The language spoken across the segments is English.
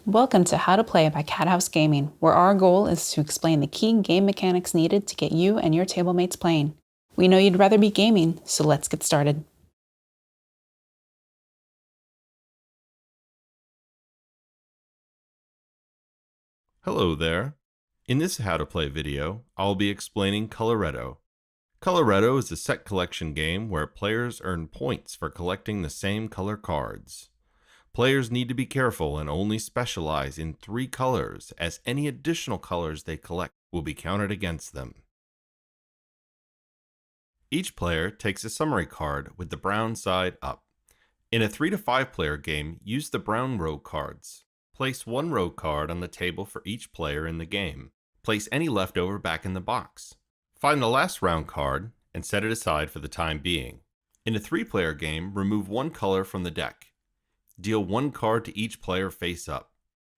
Welcome to How to Play by Cathouse Gaming, where our goal is to explain the key game mechanics needed to get you and your table mates playing. We know you'd rather be gaming, so let's get started. Hello there. In this How to Play video, I'll be explaining Coloretto. Coloretto is a set collection game where players earn points for collecting the same color cards. Players need to be careful and only specialize in 3 colors, as any additional colors they collect will be counted against them. Each player takes a summary card with the brown side up. In a 3 to 5 player game, use the brown row cards. Place 1 row card on the table for each player in the game. Place any leftover back in the box. Find the last round card and set it aside for the time being. In a 3 player game, remove 1 color from the deck. Deal 1 card to each player face up.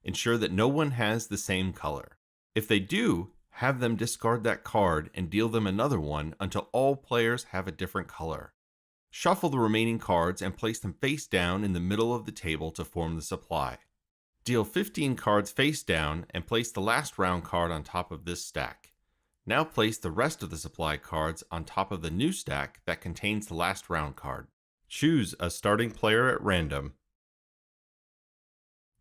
Ensure that no one has the same color. If they do, have them discard that card and deal them another one until all players have a different color. Shuffle the remaining cards and place them face down in the middle of the table to form the supply. Deal 15 cards face down and place the last round card on top of this stack. Now place the rest of the supply cards on top of the new stack that contains the last round card. Choose a starting player at random.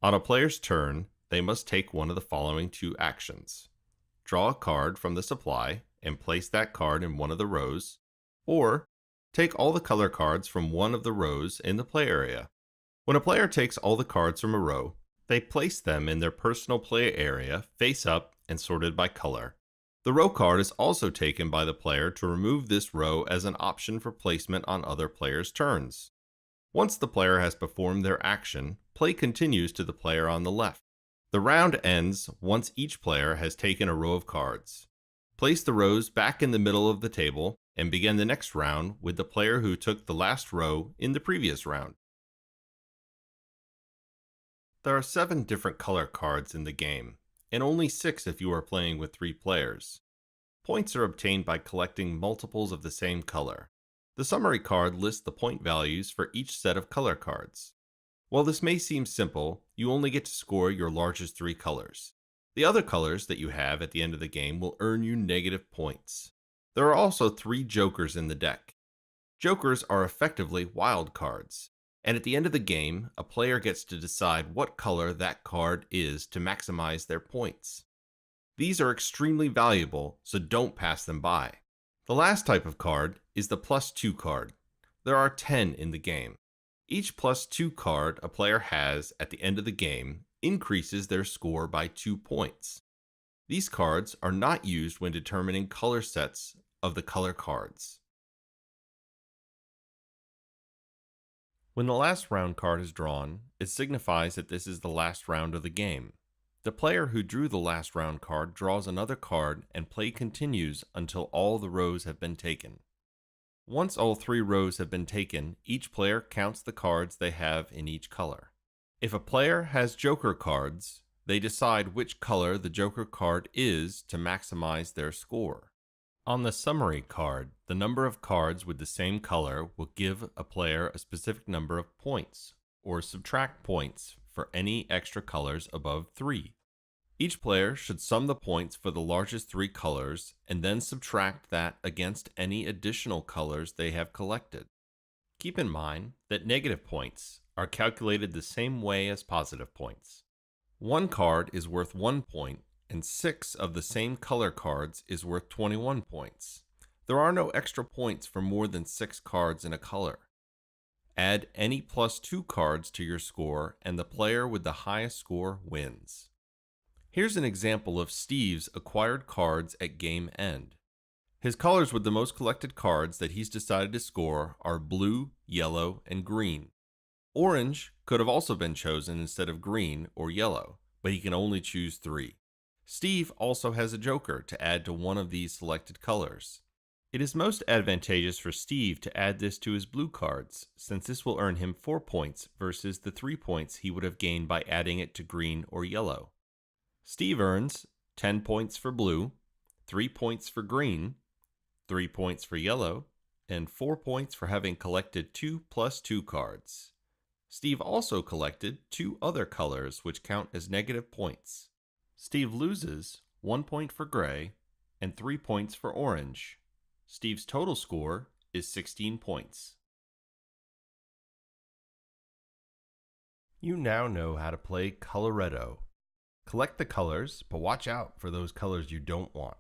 On a player's turn, they must take one of the following 2 actions. Draw a card from the supply and place that card in one of the rows, or take all the color cards from one of the rows in the play area. When a player takes all the cards from a row, they place them in their personal play area face up and sorted by color. The row card is also taken by the player to remove this row as an option for placement on other players' turns. Once the player has performed their action, play continues to the player on the left. The round ends once each player has taken a row of cards. Place the rows back in the middle of the table and begin the next round with the player who took the last row in the previous round. There are 7 different color cards in the game, and only 6 if you are playing with 3 players. Points are obtained by collecting multiples of the same color. The summary card lists the point values for each set of color cards. While this may seem simple, you only get to score your largest 3 colors. The other colors that you have at the end of the game will earn you negative points. There are also 3 jokers in the deck. Jokers are effectively wild cards, and at the end of the game, a player gets to decide what color that card is to maximize their points. These are extremely valuable, so don't pass them by. The last type of card is the +2 card. There are 10 in the game. Each +2 card a player has at the end of the game increases their score by 2 points. These cards are not used when determining color sets of the color cards. When the last round card is drawn, it signifies that this is the last round of the game. The player who drew the last round card draws another card and play continues until all the rows have been taken. Once all 3 rows have been taken, each player counts the cards they have in each color. If a player has joker cards, they decide which color the joker card is to maximize their score. On the summary card, the number of cards with the same color will give a player a specific number of points, or subtract points for any extra colors above 3. Each player should sum the points for the largest 3 colors and then subtract that against any additional colors they have collected. Keep in mind that negative points are calculated the same way as positive points. 1 card is worth 1 point, and 6 of the same color cards is worth 21 points. There are no extra points for more than 6 cards in a color. Add any +2 cards to your score, and the player with the highest score wins. Here's an example of Steve's acquired cards at game end. His colors with the most collected cards that he's decided to score are blue, yellow, and green. Orange could have also been chosen instead of green or yellow, but he can only choose 3. Steve also has a joker to add to one of these selected colors. It is most advantageous for Steve to add this to his blue cards, since this will earn him 4 points versus the 3 points he would have gained by adding it to green or yellow. Steve earns 10 points for blue, 3 points for green, 3 points for yellow, and 4 points for having collected 2 +2 cards. Steve also collected 2 other colors which count as negative points. Steve loses 1 point for gray and 3 points for orange. Steve's total score is 16 points. You now know how to play Coloretto. Collect the colors, but watch out for those colors you don't want.